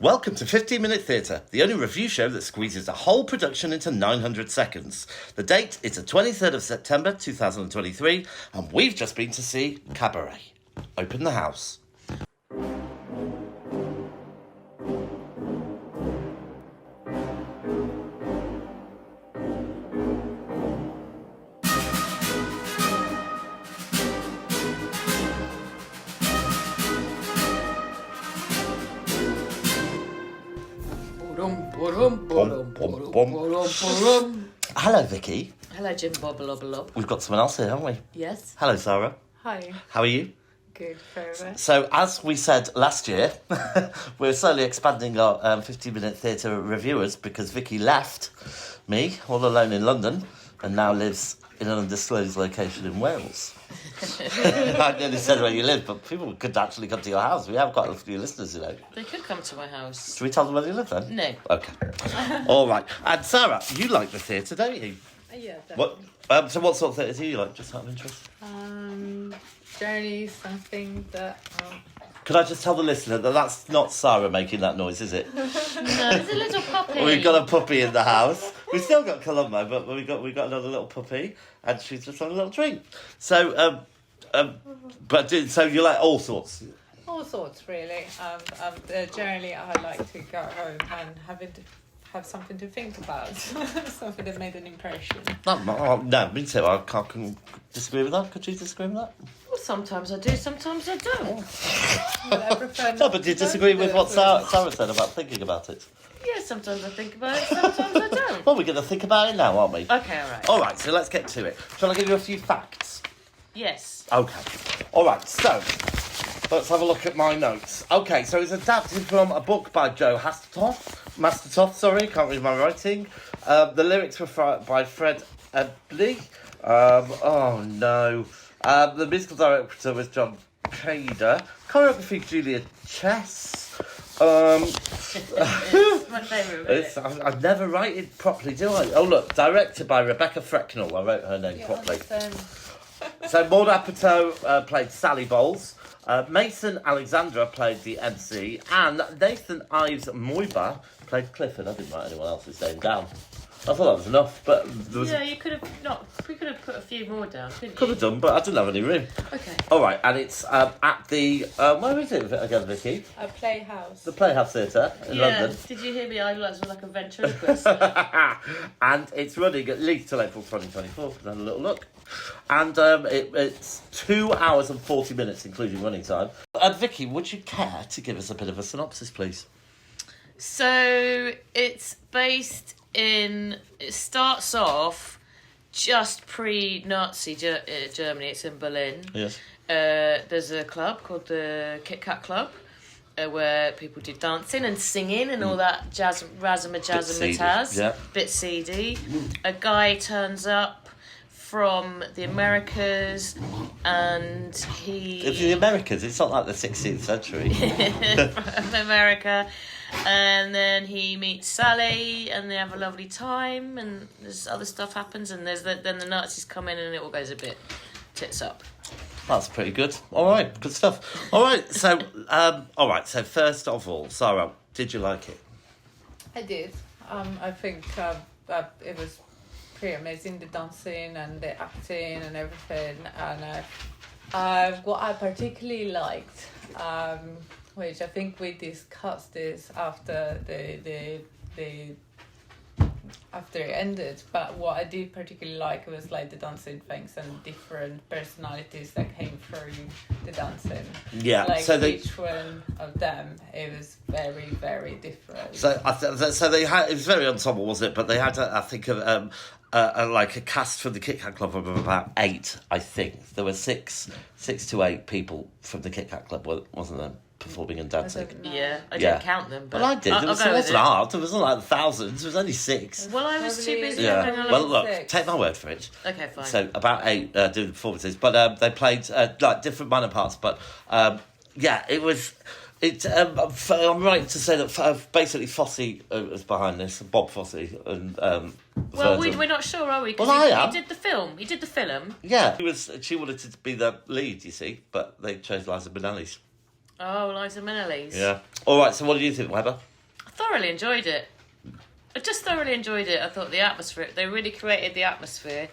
Welcome to 15 Minute Theatre, the only review show that squeezes a whole production into 900 seconds. The date is the 23rd of September 2023, and we've just been to see Cabaret. Open the house. Hello, Vicky. Hello, Jim Bob. We've got someone else here, haven't we? Yes. Hello, Sarah. Hi. How are you? Good, very well. So, as we said last year, we're slowly expanding our 15-minute theatre reviewers because Vicky left me all alone in London and now lives in an undisclosed location in Wales. I nearly said where you live, but people could actually come to your house. We have quite a few listeners, you know. They could come to my house. Should we tell them where you live then? No. Okay. All right. And Sarah, you like the theatre, don't you? Yeah, definitely. What? So what sort of theatre do you like, just out of interest? Journey, something that... Could I just tell the listener that that's not Sarah making that noise, is it? No, there's a little puppy. We've got a puppy in the house. We've still got Columbo, but we got another little puppy, and she's just on a little drink. So, so you like all sorts? All sorts, really. Generally, I like to go home and have something to think about. Something that made an impression. No, me too. I can't disagree with that. Could you disagree with that? Well, sometimes I do, sometimes I don't. But I prefer No, but do you disagree with what Sarah said about thinking about it? Yeah, sometimes I think about it, sometimes I don't. Well, we're going to think about it now, aren't we? Okay, all right. All right, so let's get to it. Shall I give you a few facts? Yes. Okay. All right, so let's have a look at my notes. Okay, so it's adapted from a book by Joe Mastertoft, sorry, can't read my writing. The lyrics were by Fred Ebley. Oh, no. The musical director was John Cader. Choreography, Julia Chess. It's my favourite. I never write it properly, do I? Oh, look, directed by Rebecca Frecknell. I wrote her name properly. So Maud Apatow played Sally Bowles. Mason Alexandra played the MC, and Nathan Ives Moiba played Clifford. I didn't write anyone else's name down. I thought that was enough, but there was... Yeah, you could have not. We could have put a few more down, couldn't you? Could have done, but I didn't have any room. Okay. All right, and it's at the where is it again, Vicky? A playhouse. The Playhouse Theatre in London. Did you hear me? I was like a ventriloquist. And it's running at least till April 2024. Had a little look. And it's 2 hours and 40 minutes, including running time. Vicky, would you care to give us a bit of a synopsis, please? So it's based in. It starts off just pre-Nazi Germany. It's in Berlin. Yes. There's a club called the Kit Kat Club, where people do dancing and singing and all that jazz, razzmatazz, yeah. Bit seedy. A guy turns up from the Americas, and he... It's the Americas, it's not like the 16th century. From America, and then he meets Sally, and they have a lovely time, and there's other stuff happens, and then the Nazis come in, and it all goes a bit tits up. That's pretty good. All right, good stuff. All right, so first of all, Sarah, did you like it? I did. I think it was pretty amazing, the dancing and the acting and everything. And what I particularly liked, which I think we discussed this after after it ended, but what I did particularly like was like the dancing things and different personalities that came through the dancing. Yeah, like so each one of them, it was very, very different. So they had, it was very ensemble, wasn't it? But they had, I think, like a cast from the Kit Kat Club of about 8. I think there were 6 to 8 people from the Kit Kat Club, wasn't there? Performing and dancing. I didn't count them, but well, I did. It wasn't hard. It wasn't like thousands. It was only 6. Well, I was too busy. Yeah. Well, look, take my word for it. Okay, fine. So about 8 doing performances, but they played like different minor parts. But it was. I'm right to say that basically Fosse was behind this, Bob Fosse, and well, we're not sure, are we? Well, I am. He did the film. He did the film. Yeah, she wanted to be the lead, you see, but they chose Liza Minnelli's. Oh, Liza Minnelli's. Yeah. All right. So what do you think, Webber? I thoroughly enjoyed it. I just thoroughly enjoyed it. I thought the atmosphere. They really created the atmosphere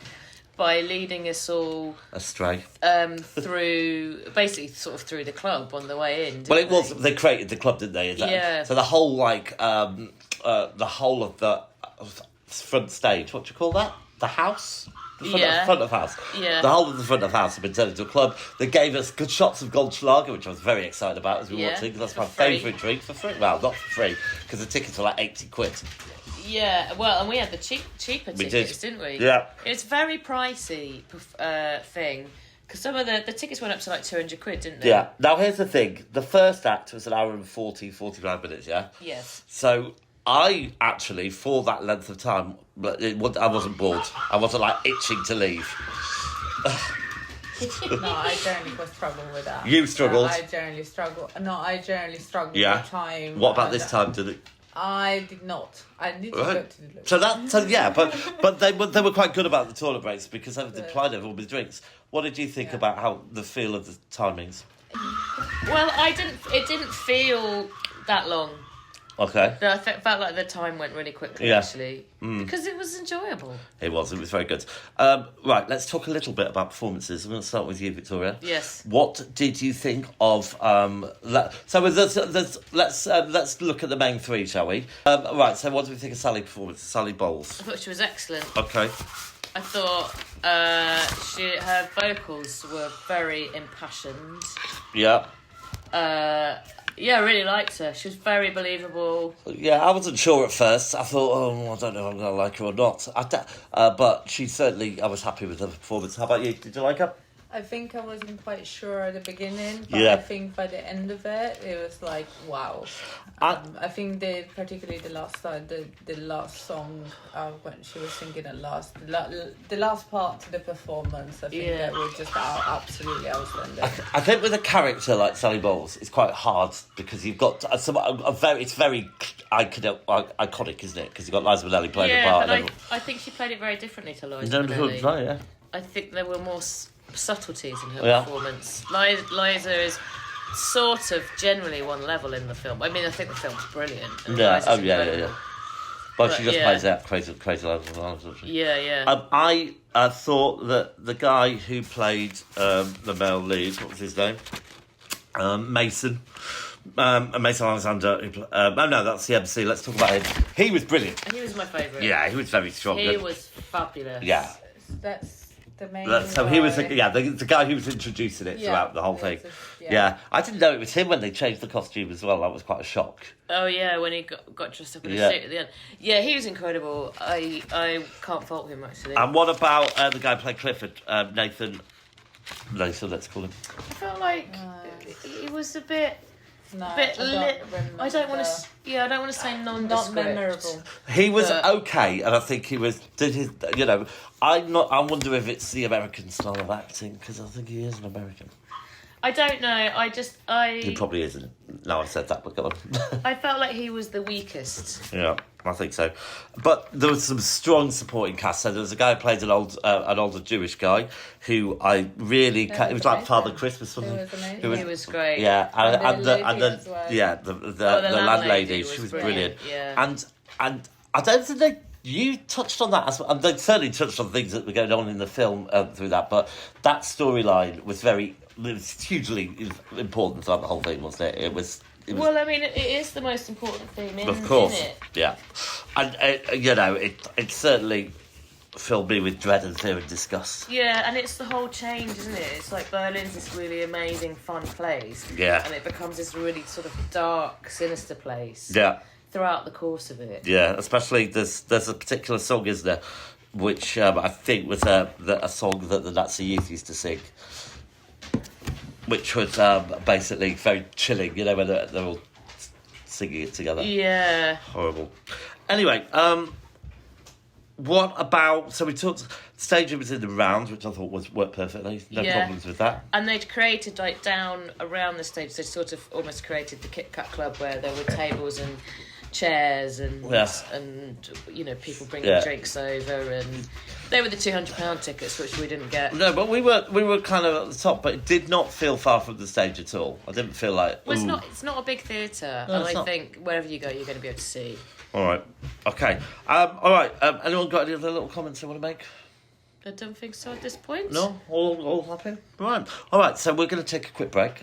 by leading us all Astray. through, basically, sort of through the club on the way in. Well, it was. They created the club, didn't they? Is that- Yeah. So the whole the whole of the front stage. What do you call that? The house. The front of house. Yeah. The whole of the front of house had been turned into a club. They gave us good shots of Goldschlager, which I was very excited about as we were watching, because that's my favourite drink for free. Well, not for free, because the tickets were like 80 quid. Yeah, well, and we had the cheaper We tickets, did. didn't we? Yeah. It's very pricey thing, because some of the tickets went up to like 200 quid, didn't they? Yeah. Now, here's the thing. The first act was an hour and 45 minutes, yeah? Yes. So I actually, for that length of time, I wasn't bored. I wasn't like itching to leave. No, I generally was struggling with that. You struggled? I generally struggle. No, I generally struggle Yeah. with time. What about and this time? Did it? I did not. I did go Right. to the loo. So yeah, but they were quite good about the toilet breaks because they supplied everyone with drinks. What did you think about how the feel of the timings? Well, it didn't feel that long. Okay. I felt like the time went really quickly, Yeah. actually, because it was enjoyable. It was very good. Right, let's talk a little bit about performances. I'm going to start with you, Victoria. Yes. What did you think of? So let's look at the main three, shall we? Right. So what do we think of Sally's performance? Sally Bowles. I thought she was excellent. Okay. I thought her vocals were very impassioned. Yeah. Yeah, I really liked her. She was very believable. Yeah, I wasn't sure at first. I thought, I don't know if I'm going to like her or not. But she certainly, I was happy with her performance. How about you? Did you like her? I think I wasn't quite sure at the beginning, but Yeah. I think by the end of it, it was like, wow. I think particularly the last the last song when she was singing the last part of the performance, I think that was just absolutely outstanding. I think with a character like Sally Bowles, it's quite hard because you've got it's very iconic, isn't it? Because you've got Liza Minnelli playing the part. But I think she played it very differently to Liza Minnelli. Right, yeah. I think there were more subtleties in her Yeah. performance. Liza is sort of generally one level in the film. I mean, I think the film's brilliant. And Yeah. Liza's incredible. Yeah. But she just yeah. plays that crazy level, doesn't she? Yeah. I thought that the guy who played the male lead, what was his name? Mason. Mason Alexander. No, that's the MC. Let's talk about him. He was brilliant. And he was my favourite. Yeah, he was very strong. He was fabulous. Yeah. That's the main. So he was the guy who was introducing it throughout the whole thing. Yeah, I didn't know it was him when they changed the costume as well. That was quite a shock. Oh yeah, when he got dressed up in a suit at the end. Yeah, he was incredible. I can't fault him actually. And what about the guy who played Clifford, Nathan, let's call him. I felt like he was a bit. No, I don't want to. Yeah, I don't want to say nondescript. Not memorable. He was okay, and I think he did his. I wonder if it's the American style of acting because I think he is an American. I don't know. He probably isn't. No, I said that, but go on. I felt like he was the weakest. Yeah, I think so. But there was some strong supporting cast. So there was a guy who played an older Jewish guy who I really. It was like Father Christmas, wasn't He He was great. Yeah, and the landlady, she was brilliant. Yeah. And I don't think you touched on that as well. And they certainly touched on things that were going on in the film through that, but that storyline was hugely important throughout the whole thing, wasn't it? It was. Well, I mean, it is the most important thing in, Of course, in it. yeah. And, it certainly filled me with dread and fear and disgust. Yeah, and it's the whole change, isn't it? It's like Berlin's this really amazing, fun place. Yeah. And it becomes this really sort of dark, sinister place. Yeah. Throughout the course of it. Yeah, especially there's a particular song, isn't there, which I think was a song that the Nazi youth used to sing, which was basically very chilling, when they're all singing it together. Yeah. Horrible. Anyway, what about... So we talked... Staging was in the round, which I thought worked perfectly. No problems with that. And they'd created, down around the stage, they sort of almost created the Kit Kat Club where there were tables and chairs and Yeah. and people bringing Yeah. drinks over, and they were the £200 tickets, which we didn't get. No, but we were kind of at the top, but it did not feel far from the stage at all. I didn't feel like. Well, ooh. it's not a big theatre, No, and it's I not. think wherever you go, you're going to be able to see. All right. Okay. All right. Anyone got any other little comments they want to make? I don't think so at this point. No? All happy? Right. All right. So we're going to take a quick break.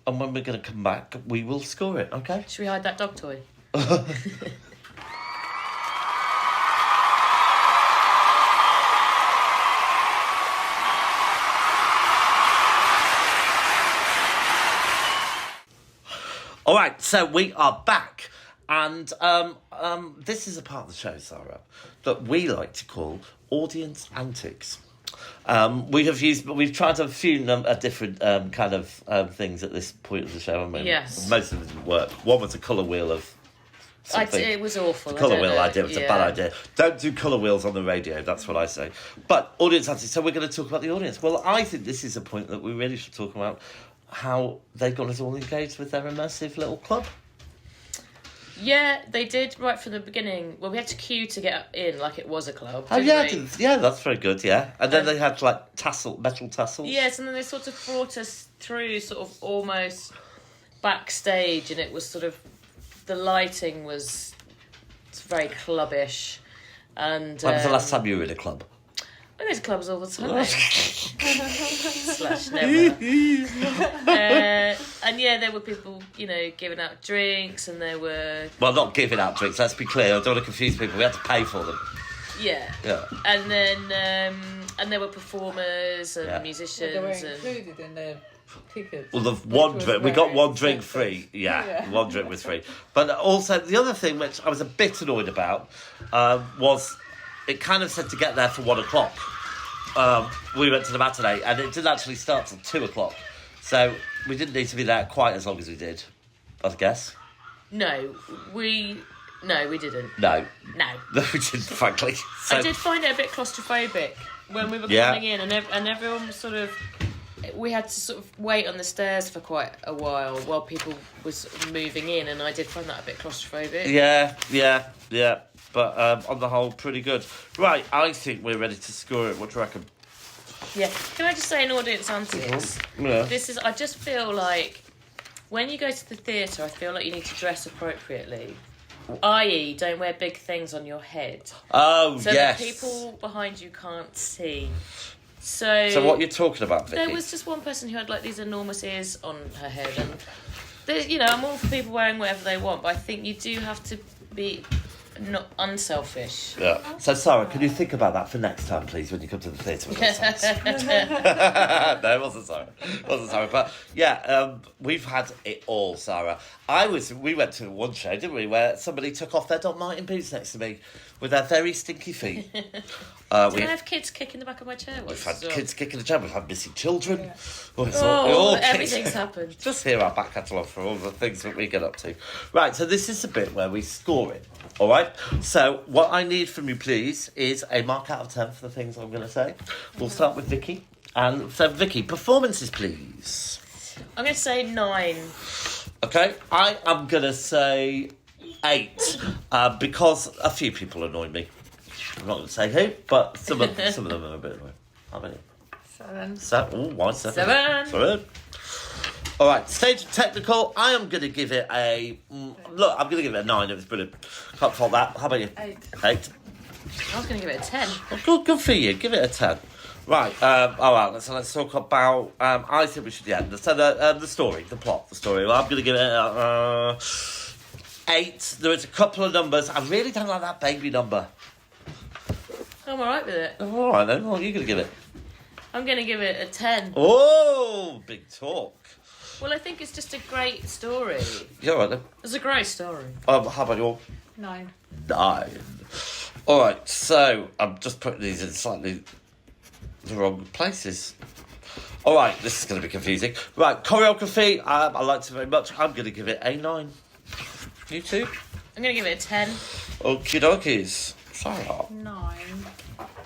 And when we're going to come back, we will score it, okay? Should we hide that dog toy? All right. So we are back. And this is a part of the show, Sarah, that we like to call Audience Antics. We've tried a few different kind of things at this point of the show. I mean, Yes. most of them didn't work. One was a colour wheel of something. It was awful. The I colour don't wheel know. idea was a bad idea. Don't do colour wheels on the radio, that's what I say. But audience antics, so we're going to talk about the audience. Well, I think this is a point that we really should talk about, how they got us all engaged with their immersive little club. Yeah, they did right from the beginning. Well, we had to queue to get in like it was a club. Oh, didn't we? yeah, that's very good, yeah. And then they had, like, metal tassels. Yes, and then they sort of brought us through sort of almost backstage, and it was sort of, the lighting was very clubbish. And When was the last time you were in a club? I go to clubs all the time. Slash never. And yeah, there were people, giving out drinks, and there were... Well, not giving out drinks, let's be clear. I don't want to confuse people. We had to pay for them. Yeah. Yeah. And then, and there were performers and Yeah. musicians. They were and included in the tickets. Well, which one was drink, we got very one drink expensive. free. Yeah, Yeah. one drink was free. But also, the other thing which I was a bit annoyed about was it kind of said to get there for 1 o'clock. We went to the matinee, and it didn't actually start till 2 o'clock. So we didn't need to be there quite as long as we did, I guess. No, we didn't. No. No. No, we didn't, frankly. So, I did find it a bit claustrophobic when we were Yeah. coming in, and everyone was sort of... We had to sort of wait on the stairs for quite a while people was sort of moving in, and I did find that a bit claustrophobic. Yeah. But on the whole, pretty good. Right, I think we're ready to score it. What do you reckon? Yeah. Can I just say, in audience antics, Yeah. I just feel like when you go to the theatre, I feel like you need to dress appropriately. I.e., don't wear big things on your head. Oh, So yes. that people behind you can't see. So what you're talking about, Vicky? there was just one person who had like these enormous ears on her head, and there's, I'm all for people wearing whatever they want, but I think you do have to be not unselfish. Yeah. So, Sarah, can you think about that for next time, please, when you come to the theatre with us? No, it wasn't Sarah. But, yeah, we've had it all, Sarah. We went to one show, didn't we, where somebody took off their Doc Martin boots next to me with their very stinky feet. Did I have kids kicking the back of my chair? We've had kids kicking the chair, we've had missing children. Yeah. Oh, it all everything's kicks. happened. Just hear our back catalogue for all the things that we get up to. Right, so this is the bit where we score it, all right? So what I need from you, please, is a mark out of 10 for the things I'm going to say. We'll start with Vicky. And so, Vicky, performances, please. I'm going to say 9. Okay, I am going to say 8 because a few people annoyed me. I'm not going to say who, but some of them are a bit annoying. How many? 7. Why 7? 7. All right, stage and technical. I am going to give it a... look, I'm going to give it a 9. It was brilliant. Can't fault that. How about you? 8. 8. I was going to give it a 10. Oh, good for you. Give it a 10. Right, all right, let's talk about... I think we should... Yeah, so the story, the plot, the story. Well, I'm going to give it a 8. There is a couple of numbers. I really don't like that baby number. I'm alright with it. All right, then. What are you going to give it? I'm going to give it a 10. Oh, big talk. Well, I think it's just a great story. Yeah, all right, then. It's a great story. How about your... 9. 9. All right, so I'm just putting these in slightly the wrong places. All right, this is going to be confusing. Right, choreography, I liked it very much. I'm going to give it a 9. You too? I'm going to give it a 10. Okie dokies. Sarah. 9.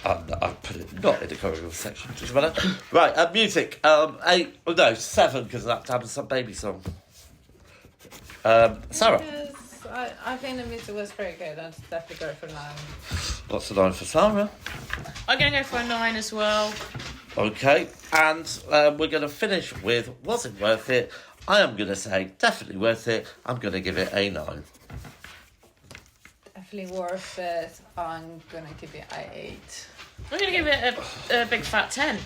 I put it not in the choreography section. Doesn't matter. Right, music. 8. Oh, no, 7 because that had some baby song. Sarah. Yes, I think the music was very good. I'd definitely go for 9. That's a 9 for Sarah. I'm going to go for a 9 as well. Okay, and we're going to finish with, was it worth it? I am going to say definitely worth it. I'm going to give it a 9. Definitely worth it. I'm gonna give it an 8. I'm going to give it a big fat 10.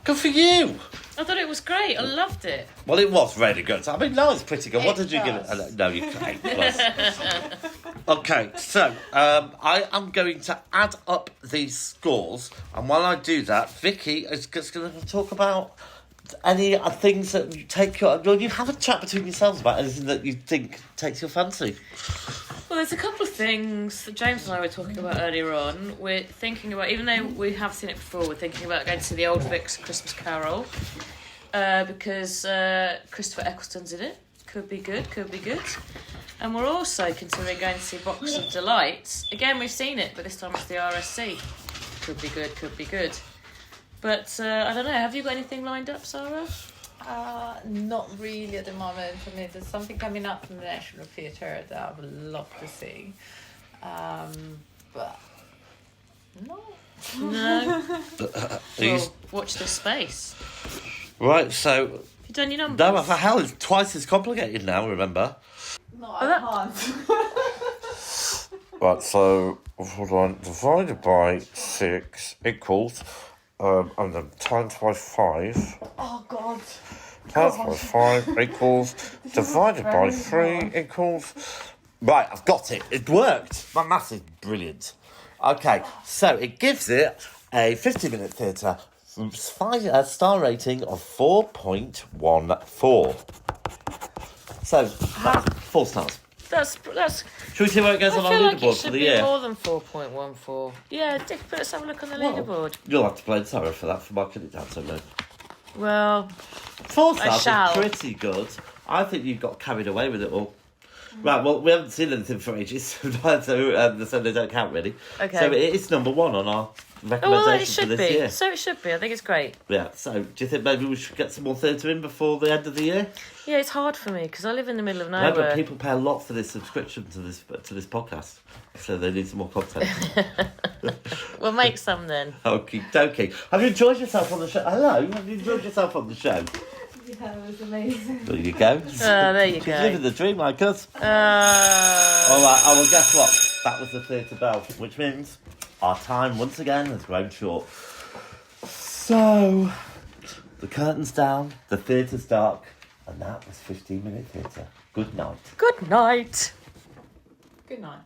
Good for you. I thought it was great. I loved it. Well, it was really good. I mean, no, it's pretty good. What 8 did you give it? plus. No, you 8 plus. Okay, so I am going to add up these scores, and while I do that, Vicky is just going to talk about any things that you take your. Well, you have a chat between yourselves about anything that you think takes your fancy. Well, there's a couple of things that James and I were talking about earlier on. We're thinking about, even though we have seen it before, we're thinking about going to see the Old Vics Christmas Carol because Christopher Eccleston's in it. Could be good, could be good. And we're also considering going to see Box of Delights. Again, we've seen it, but this time it's the RSC. Could be good, could be good. But I don't know, have you got anything lined up, Sarah? Not really at the moment. I mean, there's something coming up from the National Theatre that I would love to see. But no. No. These- Well, watch this space. Right, so. Have you done your numbers? No, for hell, it's twice as complicated now, remember? No, I can't. Right, so, hold on, divided by 6 equals, and then times by 5. Oh, God. Times by 5 equals, divided by 3 equals... Right, I've got it. It worked. My maths is brilliant. Okay, so it gives it a 50-minute theatre star rating of 4.14. So, 4 stars. That's. Should we see where it goes I on our feel like it leaderboard for should the be year? more than 4.14. Yeah, Dick, let's have a look on the leaderboard. You'll have to blame Sarah for that, for marking it down so low. Well, 4 stars shall. is pretty good. I think you got carried away with it all. Right, well, we haven't seen anything for ages, so they don't count really. Okay. So it is number 1 on our oh well, it recommendation for should this be. year. So it should be. I think it's great. Yeah, so do you think maybe we should get some more theatre in before the end of the year? Yeah, it's hard for me because I live in the middle of No, nowhere. but people pay a lot for this subscription to this podcast, so they need some more content. We'll make some then. Okie dokie. Have you enjoyed yourself on the show? Hello, have you enjoyed yourself on the show? Yeah, it was amazing. There you go. There you She's go. living the dream like us. All right, well, guess what? That was the theatre bell, which means our time once again has grown short. So, the curtain's down, the theatre's dark, and that was 15-minute theatre. Good night. Good night. Good night.